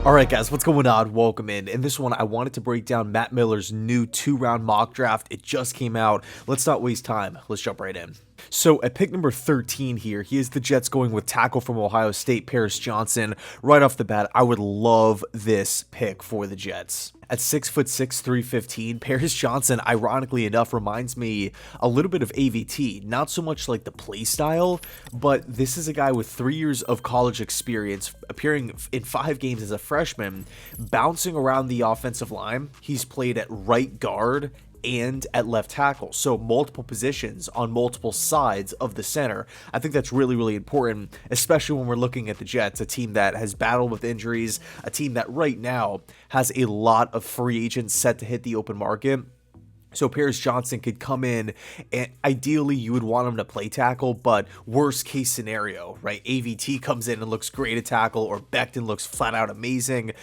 Alright guys, what's going on? Welcome in. In this one, I wanted to break down Matt Miller's new 2-round mock draft. It just came out. Let's not waste time. Let's jump right in. So at pick number 13 here, he is the Jets going with tackle from Ohio State, Paris Johnson. Right off the bat, I would love this pick for the Jets. At 6'6", 315, Paris Johnson, ironically enough, reminds me a little bit of AVT. Not so much like the play style, but this is a guy with 3 years of college experience, appearing in 5 games as a freshman, bouncing around the offensive line. He's played at right guard and at left tackle, so multiple positions on multiple sides of the center. I think that's really, really important, especially when we're looking at the Jets, a team that has battled with injuries, a team that right now has a lot of free agents set to hit the open market. So Paris Johnson could come in, and ideally you would want him to play tackle, but worst case scenario, right? AVT comes in and looks great at tackle, or Becton looks flat out amazing.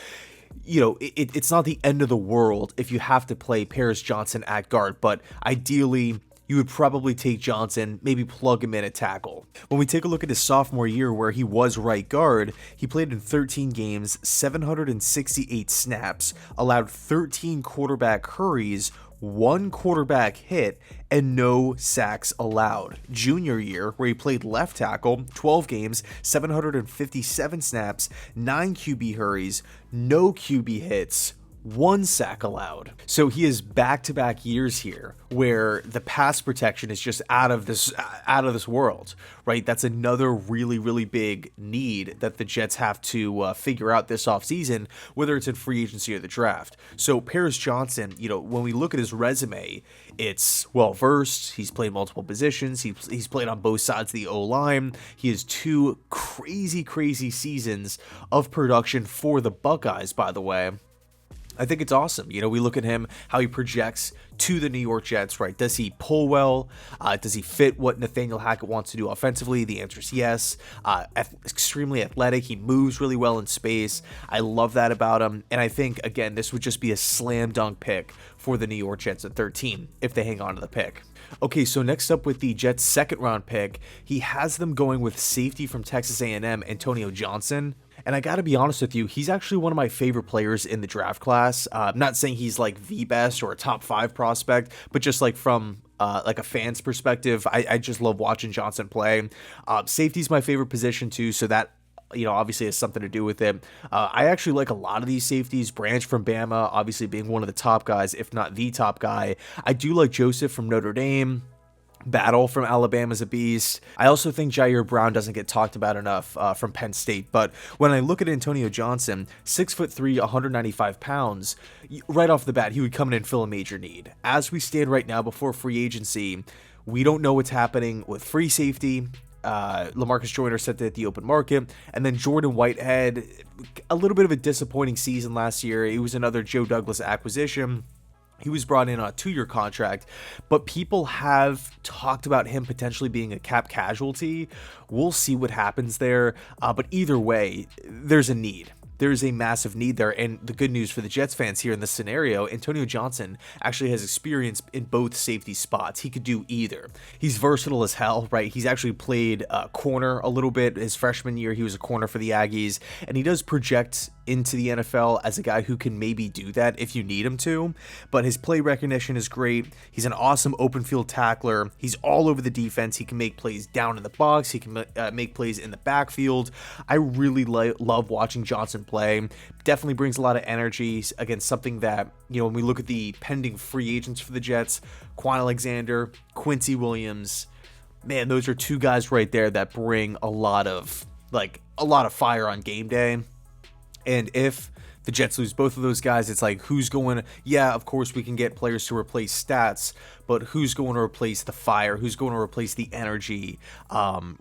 You know, it's not the end of the world if you have to play Paris Johnson at guard, but ideally you would probably take Johnson, maybe plug him in at tackle. When we take a look at his sophomore year where he was right guard, he played in 13 games, 768 snaps, allowed 13 quarterback hurries, 1 quarterback hit, and no sacks allowed. Junior year, where he played left tackle, 12 games, 757 snaps, 9 QB hurries, no QB hits, 1 sack allowed. So he has back-to-back years here where the pass protection is just out of this world, right? That's another really, really big need that the Jets have to figure out this offseason, whether it's in free agency or the draft. So Paris Johnson, you know, when we look at his resume, it's well-versed. He's played multiple positions. He's played on both sides of the O-line. He has 2 crazy seasons of production for the Buckeyes, by the way. I think it's awesome. You know, we look at him, how he projects to the New York Jets, right? Does he pull well? Does he fit what Nathaniel Hackett wants to do offensively? The answer is yes. Extremely athletic. He moves really well in space. I love that about him. And I think, again, this would just be a slam dunk pick for the New York Jets at 13 if they hang on to the pick. Okay, so next up with the Jets' second round pick, he has them going with safety from Texas A&M, Antonio Johnson. And I gotta be honest with you, he's actually one of my favorite players in the draft class. I'm not saying he's like the best or a top 5 prospect, but just like from like a fan's perspective, I just love watching Johnson play. Safety's my favorite position too, so that, you know, obviously has something to do with it. I actually like a lot of these safeties. Branch from Bama, obviously being one of the top guys, if not the top guy. I do like Joseph from Notre Dame. Battle from Alabama's a beast. I also think Jair Brown doesn't get talked about enough from Penn State. But when I look at Antonio Johnson, 6'3", 195 pounds, right off the bat, he would come in and fill a major need. As we stand right now before free agency, we don't know what's happening with free safety. LaMarcus Joyner set to hit the open market, and then Jordan Whitehead, a little bit of a disappointing season last year. It was another Joe Douglas acquisition. He was brought in on a 2-year contract, but people have talked about him potentially being a cap casualty. We'll see what happens there, but either way, there's a need. There's a massive need there, and the good news for the Jets fans here in this scenario, Antonio Johnson actually has experience in both safety spots. He could do either. He's versatile as hell, right? He's actually played corner a little bit. His freshman year, he was a corner for the Aggies, and he does project into the NFL as a guy who can maybe do that if you need him to, but his play recognition is great. He's an awesome open field tackler. He's all over the defense. He can make plays down in the box. He can make plays in the backfield. I really love watching Johnson play. Definitely brings a lot of energy against something that, you know, when we look at the pending free agents for the Jets, Quan Alexander, Quincy Williams, man, those are 2 guys right there that bring a lot of fire on game day. And if the Jets lose both of those guys, it's like, who's going to, yeah, of course we can get players to replace stats, but who's going to replace the fire? Who's going to replace the energy?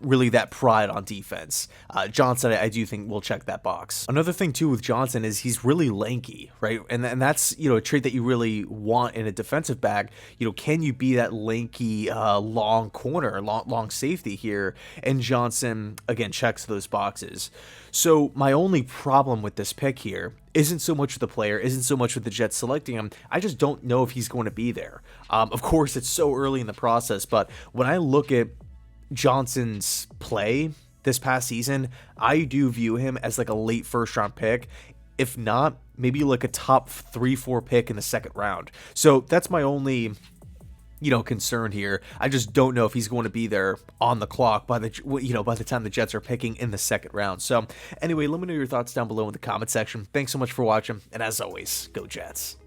Really that pride on defense. Johnson, I do think will check that box. Another thing too with Johnson is he's really lanky, right? And that's, you know, a trait that you really want in a defensive back. You know, can you be that lanky, long corner, long safety here? And Johnson, again, checks those boxes. So my only problem with this pick here isn't so much with the player, isn't so much with the Jets selecting him. I just don't know if he's going to be there. Of course, it's so early in the process, but when I look at Johnson's play this past season, I do view him as like a late first round pick. If not, maybe like a top 3-4 pick in the second round. So that's my only concern here. I just don't know if he's going to be there on the clock by the time the Jets are picking in the second round. So anyway, let me know your thoughts down below in the comment section. Thanks so much for watching, and as always, go Jets.